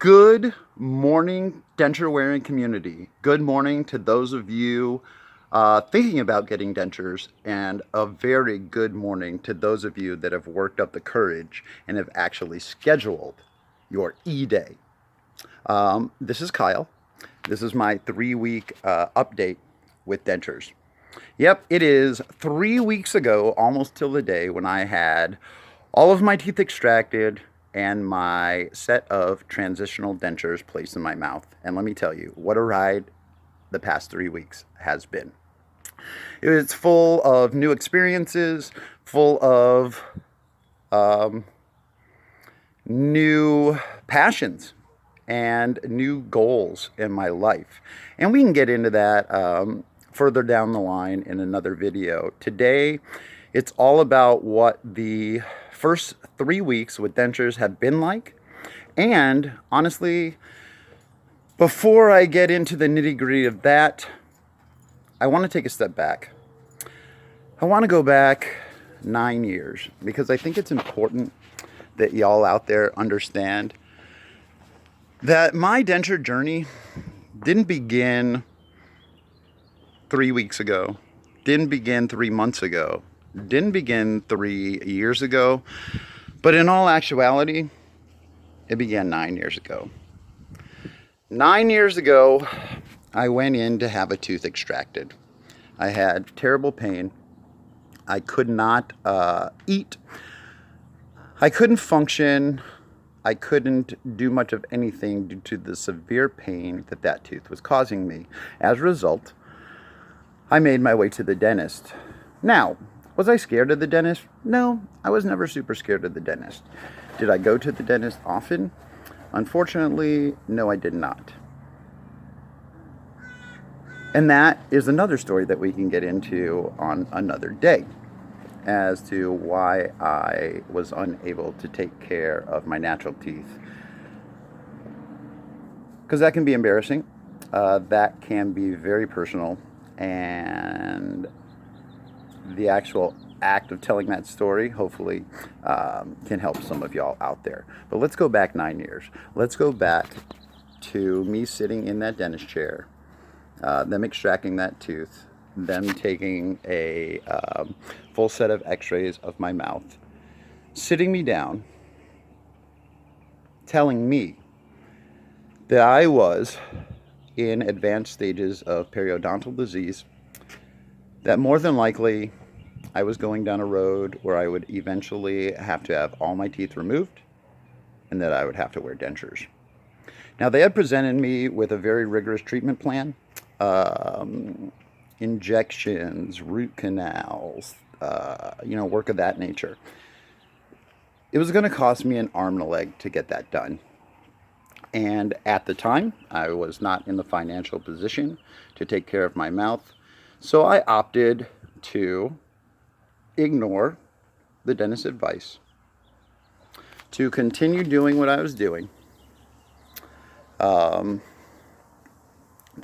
Good morning, denture wearing community. Good morning to those of you thinking about getting dentures, and a very good morning to those of you that have worked up the courage and have actually scheduled your e-day. This is Kyle. This is my 3-week update with Dentures. Yep, it is 3 weeks ago, almost till the day, when I had all of my teeth extracted and my set of transitional dentures placed in my mouth. And let me tell you, what a ride the past 3 weeks has been. It's full of new experiences, full of new passions and new goals in my life. And we can get into that further down the line in another video. Today, it's all about what the first 3 weeks with Dentures have been like. And honestly, before I get into the nitty-gritty of that, I want to take a step back. I want to go back 9 years because I think it's important that y'all out there understand that my denture journey didn't begin 3 weeks ago, didn't begin 3 months ago, didn't begin 3 years ago, but in all actuality, it began 9 years ago. 9 years ago, I went in to have a tooth extracted. I had terrible pain. I could not eat. I couldn't function. I couldn't do much of anything due to the severe pain that tooth was causing me. As a result, I made my way to the dentist. Now, was I scared of the dentist? No, I was never super scared of the dentist. Did I go to the dentist often? Unfortunately, no, I did not. And that is another story that we can get into on another day as to why I was unable to take care of my natural teeth. Because that can be embarrassing. That can be very personal. And the actual act of telling that story hopefully can help some of y'all out there. But let's go back 9 years. Let's go back to me sitting in that dentist chair, them extracting that tooth, them taking a full set of x-rays of my mouth, sitting me down, telling me that I was in advanced stages of periodontal disease, that more than likely I was going down a road where I would eventually have to have all my teeth removed and that I would have to wear dentures. Now, they had presented me with a very rigorous treatment plan. Injections, root canals, work of that nature. It was going to cost me an arm and a leg to get that done. And at the time, I was not in the financial position to take care of my mouth. So I opted to ignore the dentist's advice, to continue doing what I was doing, to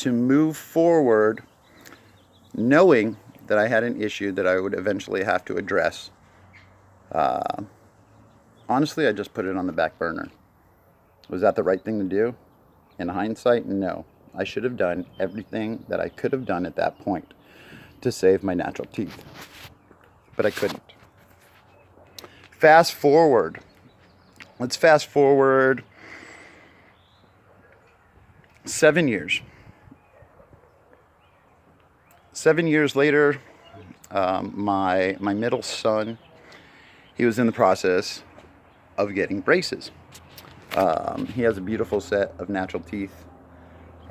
move forward knowing that I had an issue that I would eventually have to address. Honestly, I just put it on the back burner. Was that the right thing to do? In hindsight, no. I should have done everything that I could have done at that point to save my natural teeth. But I couldn't. Fast forward. Let's fast forward 7 years. 7 years later, my middle son, he was in the process of getting braces. He has a beautiful set of natural teeth,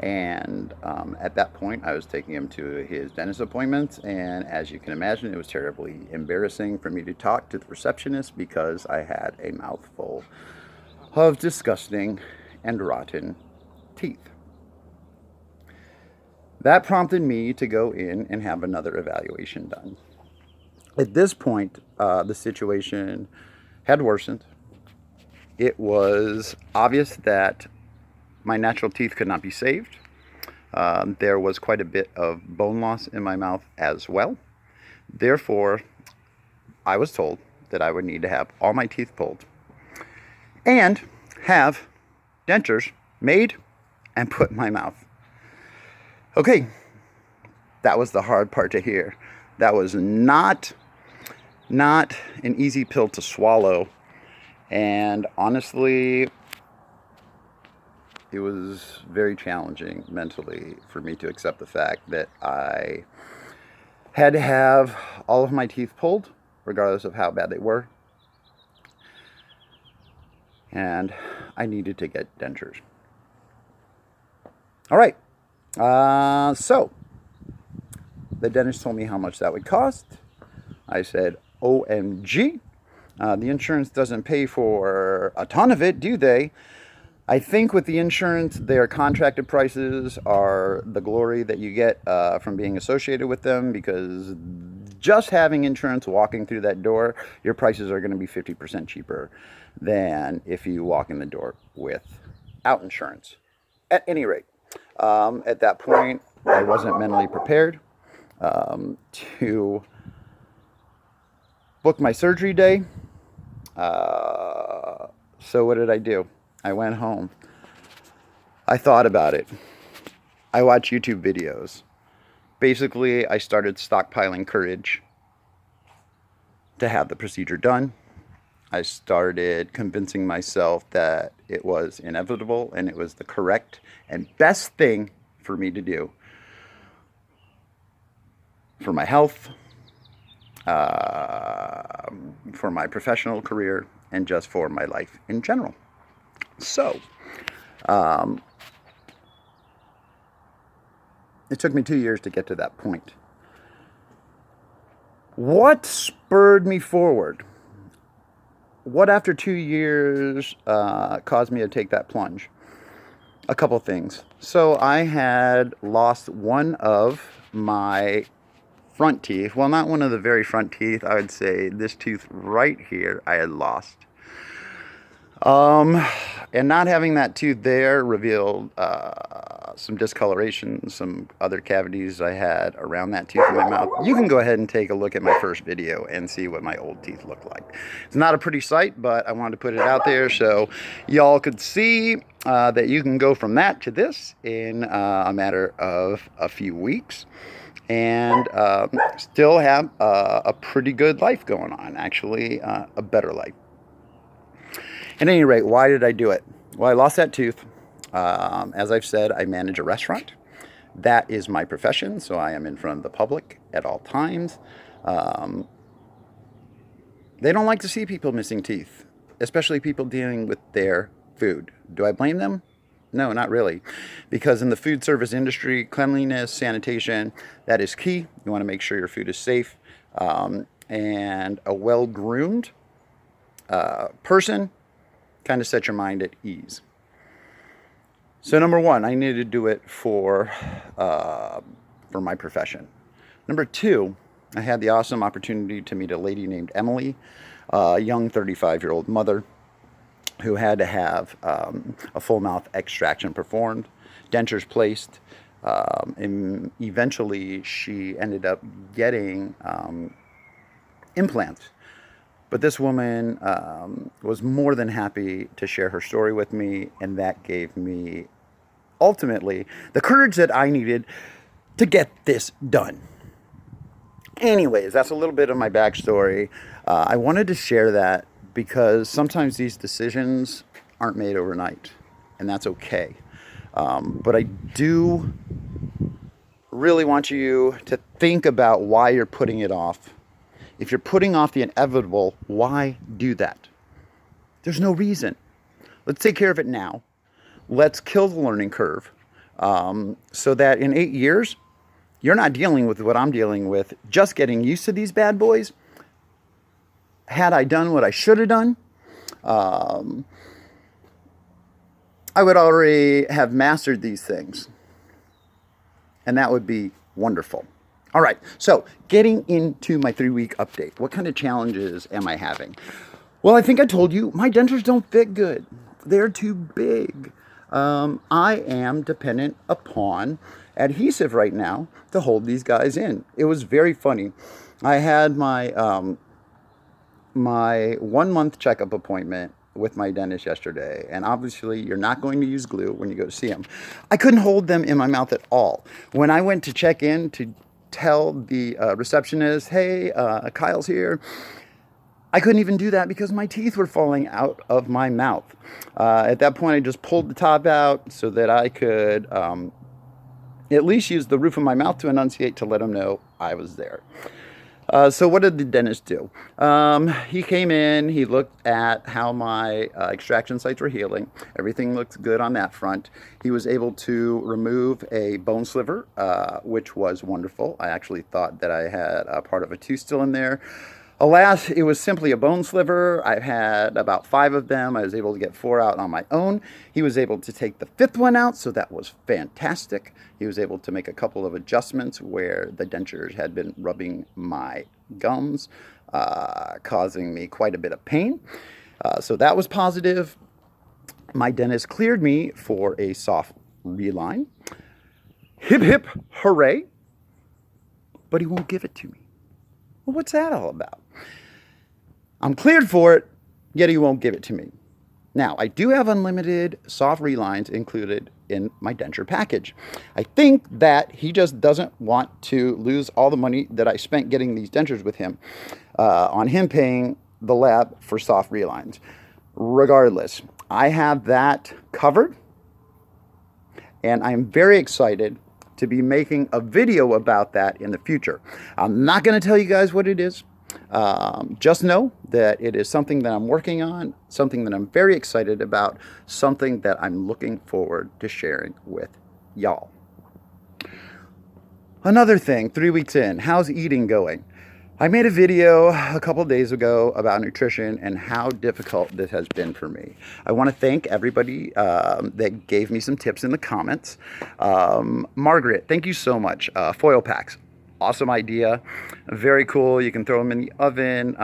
and at that point I was taking him to his dentist appointments, and as you can imagine, it was terribly embarrassing for me to talk to the receptionist because I had a mouthful of disgusting and rotten teeth. That prompted me to go in and have another evaluation done. At this point, the situation had worsened. It was obvious that my natural teeth could not be saved. There was quite a bit of bone loss in my mouth as well. Therefore, I was told that I would need to have all my teeth pulled and have dentures made and put in my mouth. Okay, that was the hard part to hear. That was not an easy pill to swallow. And honestly, it was very challenging mentally for me to accept the fact that I had to have all of my teeth pulled, regardless of how bad they were. And I needed to get dentures. All right. So the dentist told me how much that would cost. I said, OMG. The insurance doesn't pay for a ton of it, do they? I think with the insurance, their contracted prices are the glory that you get from being associated with them, because just having insurance walking through that door, your prices are going to be 50% cheaper than if you walk in the door without insurance. At any rate, at that point, I wasn't mentally prepared to book my surgery day. So what did I do? I went home. I thought about it. I watched YouTube videos. Basically, I started stockpiling courage to have the procedure done. I started convincing myself that it was inevitable and it was the correct and best thing for me to do for my health, for my professional career, and just for my life in general. So, it took me 2 years to get to that point. What spurred me forward? What after 2 years caused me to take that plunge? A couple things. So I had lost one of my front teeth. Well, not one of the very front teeth. I would say this tooth right here I had lost. And not having that tooth there revealed some discoloration, some other cavities I had around that tooth in my mouth. You can go ahead and take a look at my first video and see what my old teeth look like. It's not a pretty sight, but I wanted to put it out there so y'all could see that you can go from that to this in a matter of a few weeks and still have a pretty good life going on, actually a better life. At any rate, why did I do it? Well, I lost that tooth. As I've said, I manage a restaurant. That is my profession, so I am in front of the public at all times. They don't like to see people missing teeth, especially people dealing with their food. Do I blame them? No, not really. Because in the food service industry, cleanliness, sanitation, that is key. You want to make sure your food is safe. And a well-groomed person kind of set your mind at ease. So number one, I needed to do it for my profession. Number two, I had the awesome opportunity to meet a lady named Emily, a young 35-year-old mother who had to have a full mouth extraction performed, dentures placed, and eventually she ended up getting implants. But this woman was more than happy to share her story with me, and that gave me, ultimately, the courage that I needed to get this done. Anyways, that's a little bit of my backstory. I wanted to share that because sometimes these decisions aren't made overnight, and that's okay. But I do really want you to think about why you're putting it off. If you're putting off the inevitable, why do that? There's no reason. Let's take care of it now. Let's kill the learning curve so that in 8 years, you're not dealing with what I'm dealing with, just getting used to these bad boys. Had I done what I should have done, I would already have mastered these things. And that would be wonderful. All right, so getting into my 3-week update. What kind of challenges am I having? Well, I think I told you, my dentures don't fit good. They're too big. I am dependent upon adhesive right now to hold these guys in. It was very funny. I had my 1-month checkup appointment with my dentist yesterday, and obviously you're not going to use glue when you go to see him. I couldn't hold them in my mouth at all. When I went to check in to tell the receptionist, hey, Kyle's here, I couldn't even do that because my teeth were falling out of my mouth. At that point, I just pulled the top out so that I could at least use the roof of my mouth to enunciate to let him know I was there. So what did the dentist do? He came in, he looked at how my extraction sites were healing. Everything looks good on that front. He was able to remove a bone sliver, which was wonderful. I actually thought that I had a part of a tooth still in there. Alas, it was simply a bone sliver. I've had about 5 of them. I was able to get 4 out on my own. He was able to take the 5th one out, so that was fantastic. He was able to make a couple of adjustments where the dentures had been rubbing my gums, causing me quite a bit of pain. So that was positive. My dentist cleared me for a soft reline. Hip, hip, hooray. But he won't give it to me. Well, what's that all about? I'm cleared for it, yet he won't give it to me. Now, I do have unlimited soft relines included in my denture package. I think that he just doesn't want to lose all the money that I spent getting these dentures with him on him paying the lab for soft relines. Regardless, I have that covered, and I'm very excited to be making a video about that in the future. I'm not going to tell you guys what it is. Just know that it is something that I'm working on, something that I'm very excited about, something that I'm looking forward to sharing with y'all. Another thing, 3 weeks in, how's eating going? I made a video a couple of days ago about nutrition and how difficult this has been for me. I want to thank everybody that gave me some tips in the comments. Margaret, thank you so much. Foil packs, awesome idea. Very cool. You can throw them in the oven.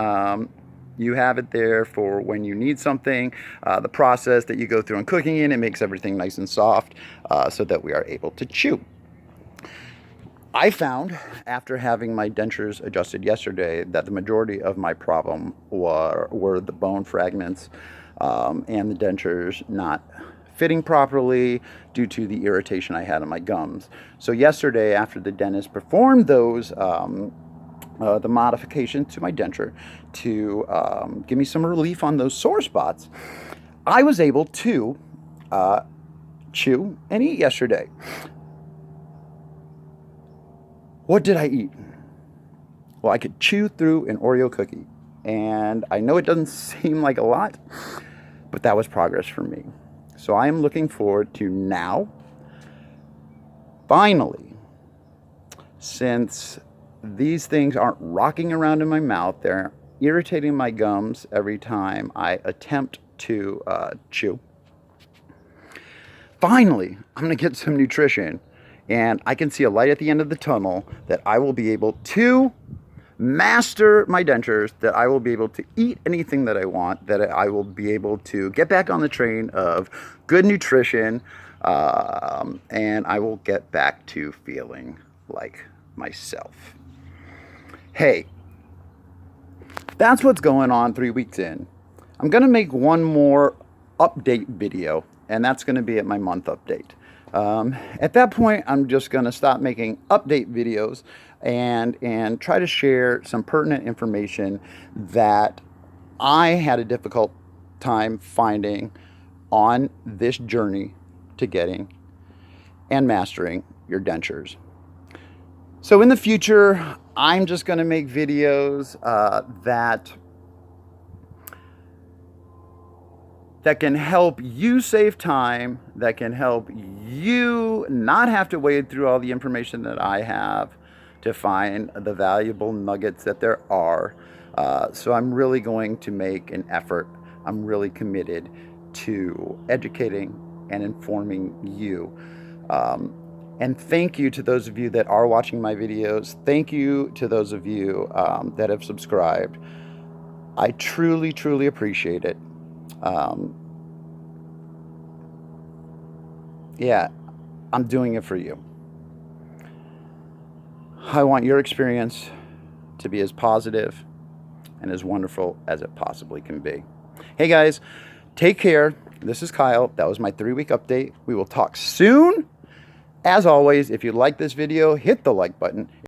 You have it there for when you need something. The process that you go through in cooking it makes everything nice and soft so that we are able to chew. I found, after having my dentures adjusted yesterday, that the majority of my problem were the bone fragments and the dentures not fitting properly due to the irritation I had in my gums. So yesterday, after the dentist performed those, the modifications to my denture to give me some relief on those sore spots, I was able to chew and eat yesterday. What did I eat? Well, I could chew through an Oreo cookie. And I know it doesn't seem like a lot, but that was progress for me. So I am looking forward to now, finally, since these things aren't rocking around in my mouth, they're irritating my gums every time I attempt to chew. Finally, I'm going to get some nutrition. And I can see a light at the end of the tunnel that I will be able to master my dentures, that I will be able to eat anything that I want, that I will be able to get back on the train of good nutrition, and I will get back to feeling like myself. Hey, that's what's going on 3 weeks in. I'm going to make one more update video, and that's going to be at my month update. At that point, I'm just going to stop making update videos and try to share some pertinent information that I had a difficult time finding on this journey to getting and mastering your dentures. So in the future, I'm just going to make videos that can help you save time, that can help you not have to wade through all the information that I have to find the valuable nuggets that there are. So I'm really going to make an effort. I'm really committed to educating and informing you. And thank you to those of you that are watching my videos. Thank you to those of you that have subscribed. I truly, truly appreciate it. Yeah, I'm doing it for you. I want your experience to be as positive and as wonderful as it possibly can be. Hey guys, Take care. This is Kyle. That was my 3-week update. We will talk soon. As always, if you like this video, hit the like button.